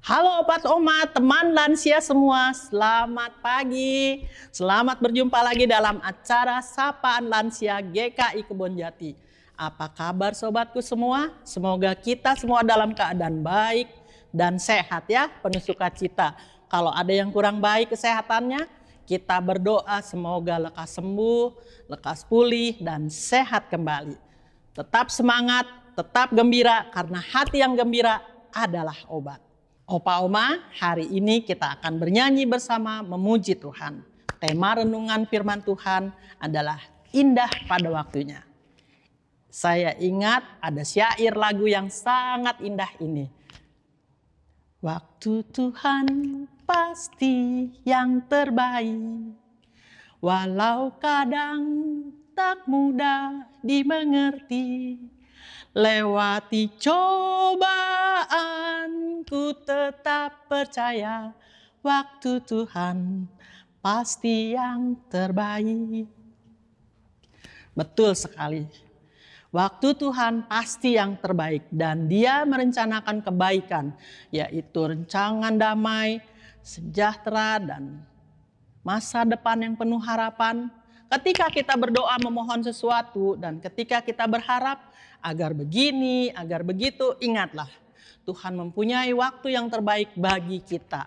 Halo Opat Oma, teman lansia semua, selamat pagi. Selamat berjumpa lagi dalam acara Sapaan Lansia GKI Kebonjati. Apa kabar sobatku semua? Semoga kita semua dalam keadaan baik dan sehat ya, penuh sukacita. Kalau ada yang kurang baik kesehatannya, kita berdoa semoga lekas sembuh, lekas pulih dan sehat kembali. Tetap semangat, tetap gembira karena hati yang gembira adalah obat. Opa Oma, hari ini kita akan bernyanyi bersama memuji Tuhan. Tema renungan firman Tuhan adalah indah pada waktunya. Saya ingat ada syair lagu yang sangat indah ini. Waktu Tuhan pasti yang terbaik, walau kadang tak mudah dimengerti. Lewati cobaan, ku tetap percaya waktu Tuhan pasti yang terbaik. Betul sekali. Waktu Tuhan pasti yang terbaik dan Dia merencanakan kebaikan, yaitu rancangan damai, sejahtera dan masa depan yang penuh harapan. Ketika kita berdoa memohon sesuatu dan ketika kita berharap agar begini, agar begitu, ingatlah Tuhan mempunyai waktu yang terbaik bagi kita.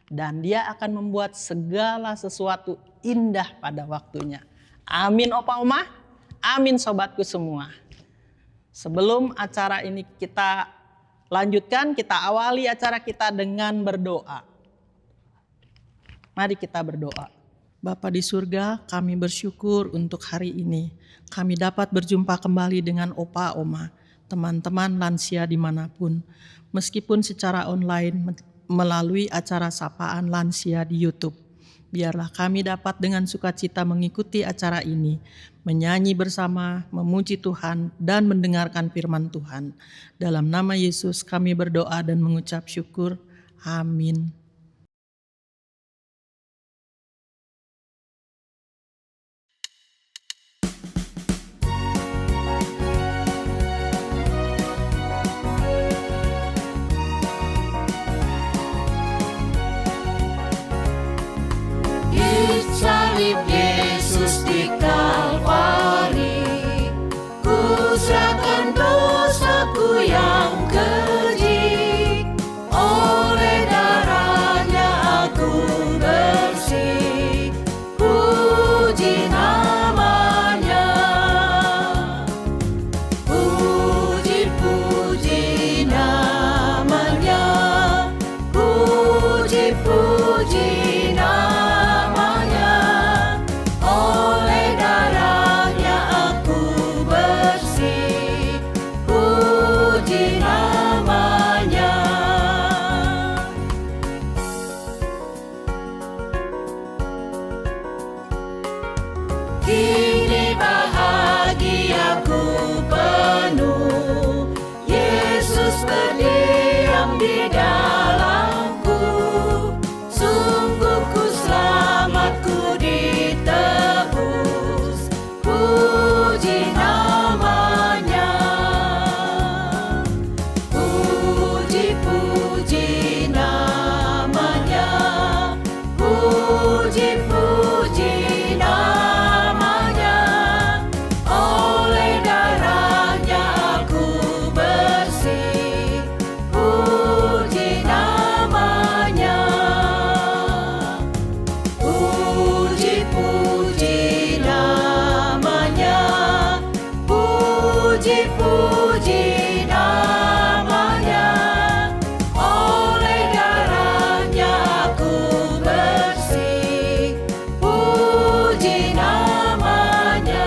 Dan Dia akan membuat segala sesuatu indah pada waktunya. Amin Opa Oma, amin sobatku semua. Sebelum acara ini kita lanjutkan, kita awali acara kita dengan berdoa. Mari kita berdoa. Bapa di surga, kami bersyukur untuk hari ini. Kami dapat berjumpa kembali dengan Opa Oma, teman-teman lansia dimanapun. Meskipun secara online melalui acara Sapaan Lansia di YouTube. Biarlah kami dapat dengan sukacita mengikuti acara ini, menyanyi bersama, memuji Tuhan, dan mendengarkan firman Tuhan. Dalam nama Yesus kami berdoa dan mengucap syukur. Amin. Salib Yesus di Kalvari, ku serahkan dosaku yang keji. Oleh darahnya aku bersih, puji namanya. Puji-puji namanya, puji-puji namanya. Kini bahagiaku penuh, Yesus berdiam di dalamku. Sungguh ku selamat, ku ditebus, puji namanya. Puji-puji namanya, puji-puji namanya. Oleh darahnya aku bersih, puji namanya. Puji-puji namanya, puji-puji namanya. Oleh darahnya aku bersih, puji namanya.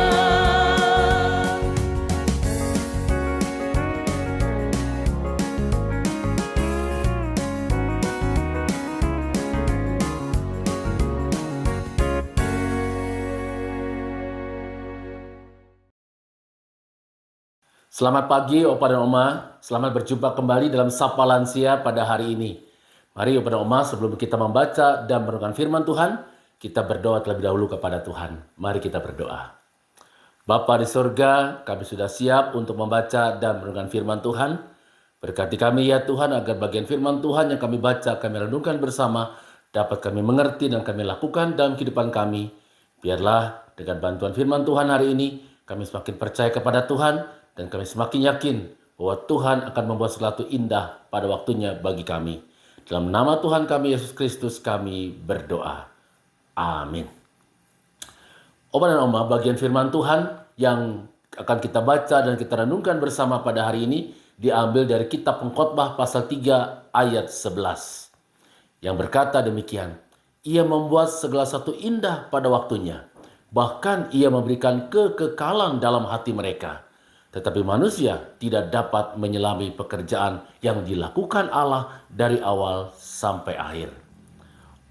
Selamat pagi Opa dan Oma, selamat berjumpa kembali dalam Sapa Lansia pada hari ini. Mari Opa dan Oma, sebelum kita membaca dan merenungkan firman Tuhan, kita berdoa terlebih dahulu kepada Tuhan. Mari kita berdoa. Bapa di surga, kami sudah siap untuk membaca dan merenungkan firman Tuhan. Berkati kami ya Tuhan, agar bagian firman Tuhan yang kami baca, kami renungkan bersama, dapat kami mengerti dan kami lakukan dalam kehidupan kami. Biarlah dengan bantuan firman Tuhan hari ini, kami semakin percaya kepada Tuhan, dan kami semakin yakin bahwa Tuhan akan membuat sesuatu indah pada waktunya bagi kami. Dalam nama Tuhan kami Yesus Kristus kami berdoa. Amin. Oma dan Oma, bagian firman Tuhan yang akan kita baca dan kita renungkan bersama pada hari ini diambil dari kitab Pengkhotbah pasal 3 ayat 11. Yang berkata demikian, ia membuat segala sesuatu indah pada waktunya, bahkan ia memberikan kekekalan dalam hati mereka. Tetapi manusia tidak dapat menyelami pekerjaan yang dilakukan Allah dari awal sampai akhir.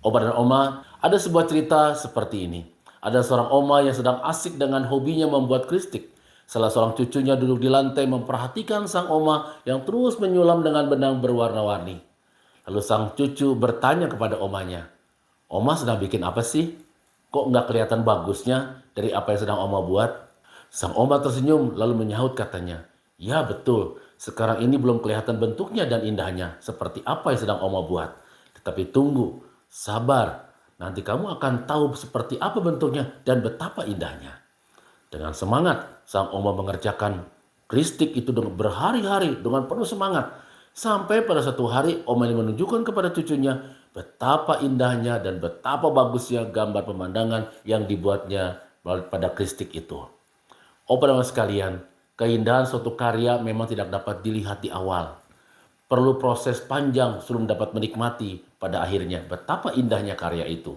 Oma dan Oma, ada sebuah cerita seperti ini. Ada seorang oma yang sedang asik dengan hobinya membuat kristik. Salah seorang cucunya duduk di lantai memperhatikan sang oma yang terus menyulam dengan benang berwarna-warni. Lalu sang cucu bertanya kepada omanya, "Oma sedang bikin apa sih? Kok nggak kelihatan bagusnya dari apa yang sedang oma buat?" Sang oma tersenyum lalu menyahut katanya, "Ya betul, sekarang ini belum kelihatan bentuknya dan indahnya seperti apa yang sedang oma buat. Tetapi tunggu, sabar. Nanti kamu akan tahu seperti apa bentuknya dan betapa indahnya." Dengan semangat, sang oma mengerjakan kristik itu dengan berhari-hari dengan penuh semangat. Sampai pada satu hari, oma ini menunjukkan kepada cucunya betapa indahnya dan betapa bagusnya gambar pemandangan yang dibuatnya pada kristik itu. Para sekalian, keindahan suatu karya memang tidak dapat dilihat di awal. Perlu proses panjang sebelum dapat menikmati pada akhirnya betapa indahnya karya itu.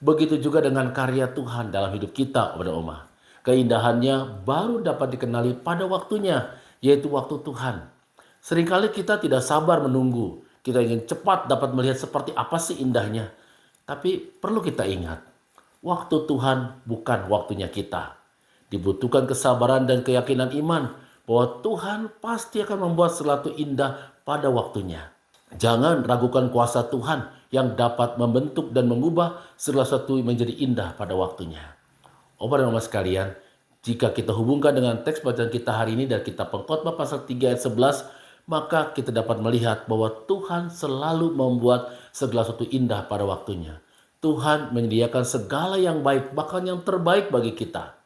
Begitu juga dengan karya Tuhan dalam hidup kita, Oma. Keindahannya baru dapat dikenali pada waktunya, yaitu waktu Tuhan. Seringkali kita tidak sabar menunggu. Kita ingin cepat dapat melihat seperti apa sih indahnya. Tapi perlu kita ingat, waktu Tuhan bukan waktunya kita. Dibutuhkan kesabaran dan keyakinan iman bahwa Tuhan pasti akan membuat sesuatu indah pada waktunya. Jangan ragukan kuasa Tuhan yang dapat membentuk dan mengubah segala sesuatu menjadi indah pada waktunya. Dan Mama sekalian, jika kita hubungkan dengan teks bacaan kita hari ini dari kitab Pengkhotbah pasal 3 ayat 11, maka kita dapat melihat bahwa Tuhan selalu membuat segala sesuatu indah pada waktunya. Tuhan menyediakan segala yang baik, bahkan yang terbaik bagi kita.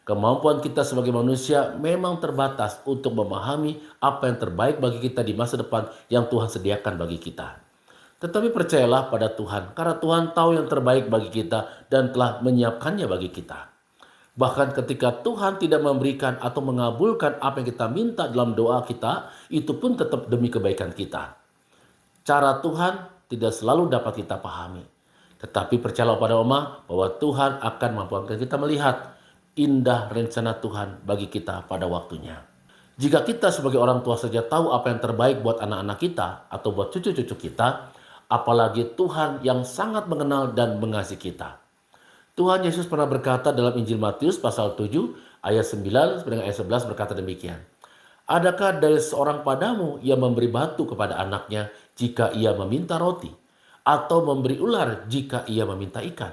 Kemampuan kita sebagai manusia memang terbatas untuk memahami apa yang terbaik bagi kita di masa depan yang Tuhan sediakan bagi kita. Tetapi percayalah pada Tuhan, karena Tuhan tahu yang terbaik bagi kita dan telah menyiapkannya bagi kita. Bahkan ketika Tuhan tidak memberikan atau mengabulkan apa yang kita minta dalam doa kita, itu pun tetap demi kebaikan kita. Cara Tuhan tidak selalu dapat kita pahami. Tetapi percayalah pada Oma bahwa Tuhan akan mampukan kita melihat indah rencana Tuhan bagi kita pada waktunya. Jika kita sebagai orang tua saja tahu apa yang terbaik buat anak-anak kita atau buat cucu-cucu kita, apalagi Tuhan yang sangat mengenal dan mengasihi kita. Tuhan Yesus pernah berkata dalam Injil Matius pasal 7 ayat 9 sampai ayat 11 berkata demikian. Adakah dari seorang padamu yang memberi batu kepada anaknya jika ia meminta roti? Atau memberi ular jika ia meminta ikan?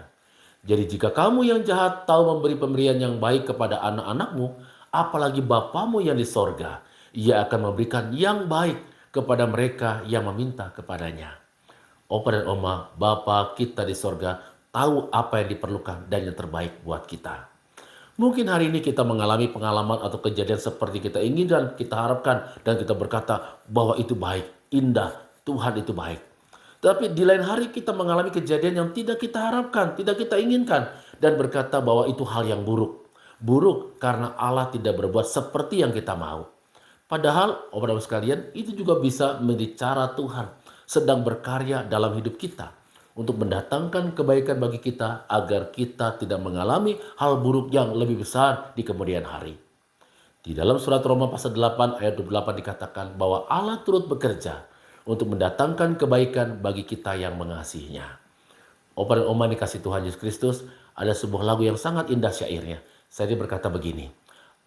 Jadi jika kamu yang jahat tahu memberi pemberian yang baik kepada anak-anakmu, apalagi Bapamu yang di sorga, ia akan memberikan yang baik kepada mereka yang meminta kepadanya. Opa dan Oma, Bapa kita di sorga tahu apa yang diperlukan dan yang terbaik buat kita. Mungkin hari ini kita mengalami pengalaman atau kejadian seperti kita inginkan, kita harapkan, dan kita berkata bahwa itu baik, indah, Tuhan itu baik. Tapi di lain hari kita mengalami kejadian yang tidak kita harapkan, tidak kita inginkan, dan berkata bahwa itu hal yang buruk. Buruk karena Allah tidak berbuat seperti yang kita mau. Padahal, Bapak-Ibu sekalian, itu juga bisa menjadi cara Tuhan sedang berkarya dalam hidup kita untuk mendatangkan kebaikan bagi kita agar kita tidak mengalami hal buruk yang lebih besar di kemudian hari. Di dalam surat Roma pasal 8 ayat 28 dikatakan bahwa Allah turut bekerja untuk mendatangkan kebaikan bagi kita yang mengasihinya. Opa dan Oma dikasih Tuhan Yesus Kristus, ada sebuah lagu yang sangat indah syairnya. Saya berkata begini,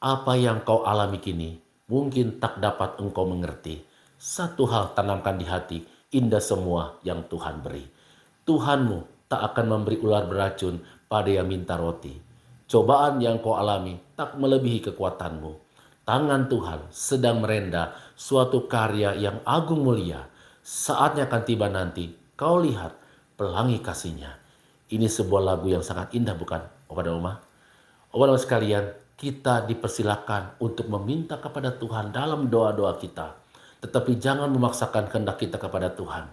apa yang kau alami kini mungkin tak dapat engkau mengerti. Satu hal tanamkan di hati, indah semua yang Tuhan beri. Tuhanmu tak akan memberi ular beracun pada yang minta roti. Cobaan yang kau alami tak melebihi kekuatanmu. tangan Tuhan sedang merenda suatu karya yang agung mulia. Saatnya akan tiba nanti, kau lihat pelangi kasihnya. Ini sebuah lagu yang sangat indah, bukan, Opa dan Oma? Opa dan Oma sekalian, kita dipersilakan untuk meminta kepada Tuhan dalam doa-doa kita. Tetapi jangan memaksakan kehendak kita kepada Tuhan.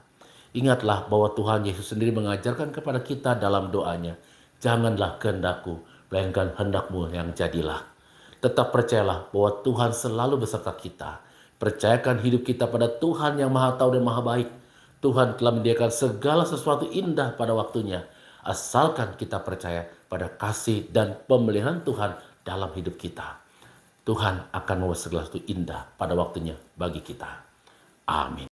Ingatlah bahwa Tuhan Yesus sendiri mengajarkan kepada kita dalam doanya, janganlah kehendakku, melainkan hendakmu yang jadilah. Tetap percayalah bahwa Tuhan selalu beserta kita. Percayakan hidup kita pada Tuhan yang Maha Tahu dan Maha Baik. Tuhan telah menyediakan segala sesuatu indah pada waktunya. Asalkan kita percaya pada kasih dan pemeliharaan Tuhan dalam hidup kita. Tuhan akan membuat segala sesuatu indah pada waktunya bagi kita. Amin.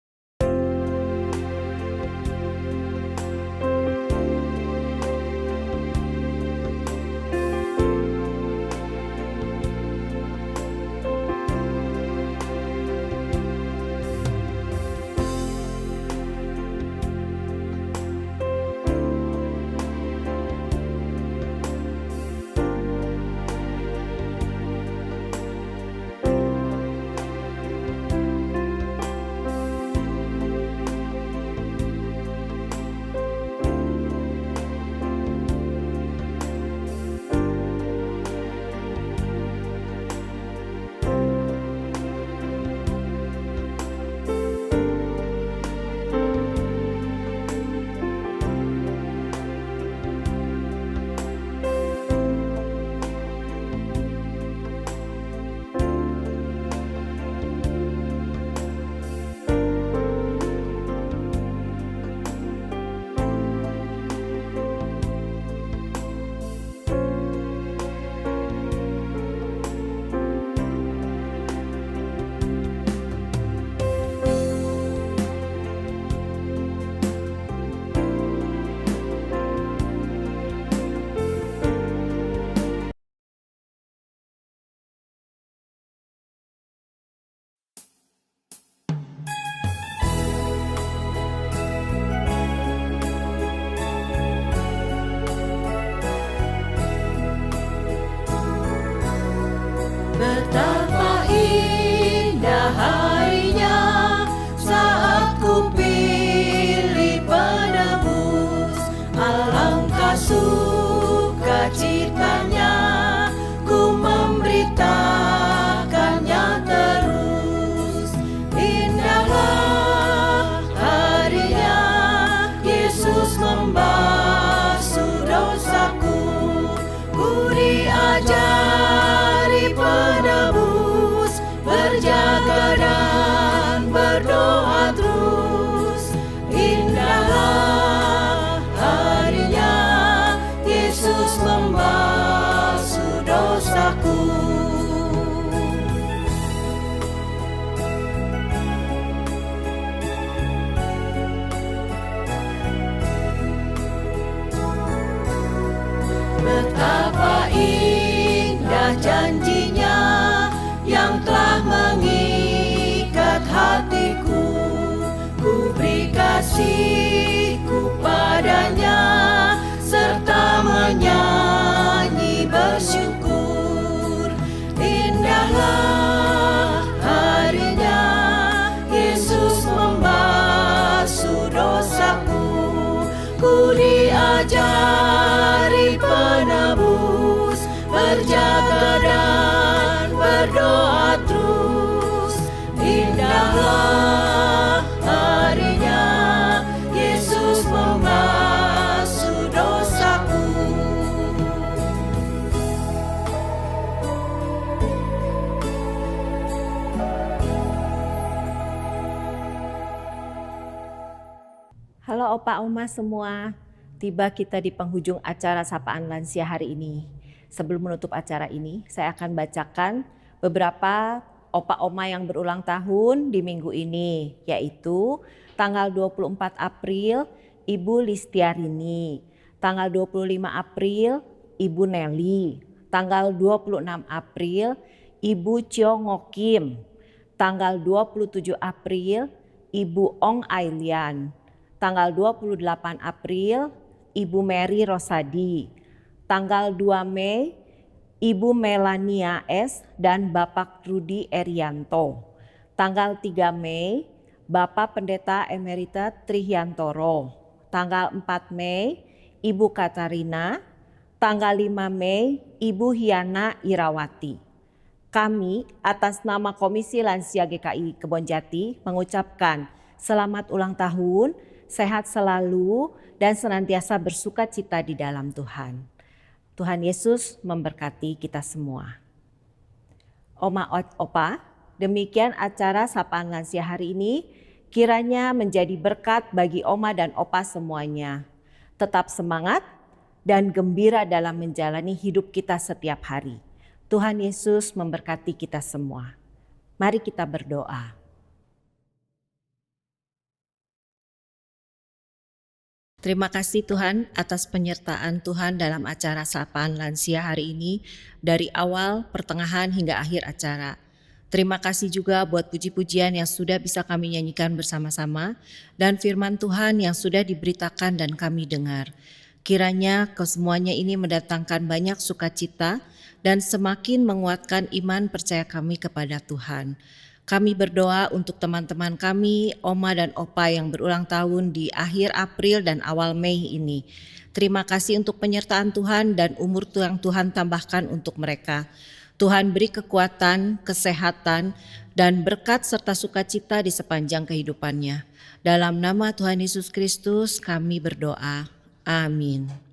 Betapa indah harinya saat ku pilih penebus. Alangkah sukacitanya ku memberitakannya terus. Indahlah harinya Yesus membasuh dosaku. Ku diajari penebus, berjaga dan berdoa terus. Indahlah harinya Yesus membasuh dosaku. Betapa indah janjinya yang telah mengikat hatiku. Ku beri kasihku padanya serta menyanyi bersyukur. Indahlah harinya Yesus membasuh dosaku. Ku diajari penebus, berjaga dan berdoa terus. Indahlah harinya Yesus membasuh dosaku. Halo Opa Oma semua, tiba kita di penghujung acara Sapaan Lansia hari ini. Sebelum menutup acara ini, saya akan bacakan beberapa Opa Oma yang berulang tahun di minggu ini, yaitu tanggal 24 April Ibu Listiarini, tanggal 25 April Ibu Nelly, tanggal 26 April Ibu Chiongokim, tanggal 27 April Ibu Ong Ailian, tanggal 28 April Ibu Mary Rosadi, tanggal 2 Mei Ibu Melania S. dan Bapak Rudi Erianto. Tanggal 3 Mei, Bapak Pendeta Emerita Trihyantoro. Tanggal 4 Mei, Ibu Katarina. Tanggal 5 Mei, Ibu Hiana Irawati. Kami atas nama Komisi Lansia GKI Kebonjati mengucapkan selamat ulang tahun, sehat selalu, dan senantiasa bersukacita di dalam Tuhan. Tuhan Yesus memberkati kita semua. Oma Opa, demikian acara Sapaan Lansia hari ini, kiranya menjadi berkat bagi Oma dan Opa semuanya. Tetap semangat dan gembira dalam menjalani hidup kita setiap hari. Tuhan Yesus memberkati kita semua. Mari kita berdoa. Terima kasih Tuhan atas penyertaan Tuhan dalam acara Sapaan Lansia hari ini dari awal, pertengahan hingga akhir acara. Terima kasih juga buat puji-pujian yang sudah bisa kami nyanyikan bersama-sama dan firman Tuhan yang sudah diberitakan dan kami dengar. Kiranya kesemuanya ini mendatangkan banyak sukacita dan semakin menguatkan iman percaya kami kepada Tuhan. Kami berdoa untuk teman-teman kami, Oma dan Opa yang berulang tahun di akhir April dan awal Mei ini. Terima kasih untuk penyertaan Tuhan dan umur yang Tuhan tambahkan untuk mereka. Tuhan beri kekuatan, kesehatan, dan berkat serta sukacita di sepanjang kehidupannya. Dalam nama Tuhan Yesus Kristus kami berdoa. Amin.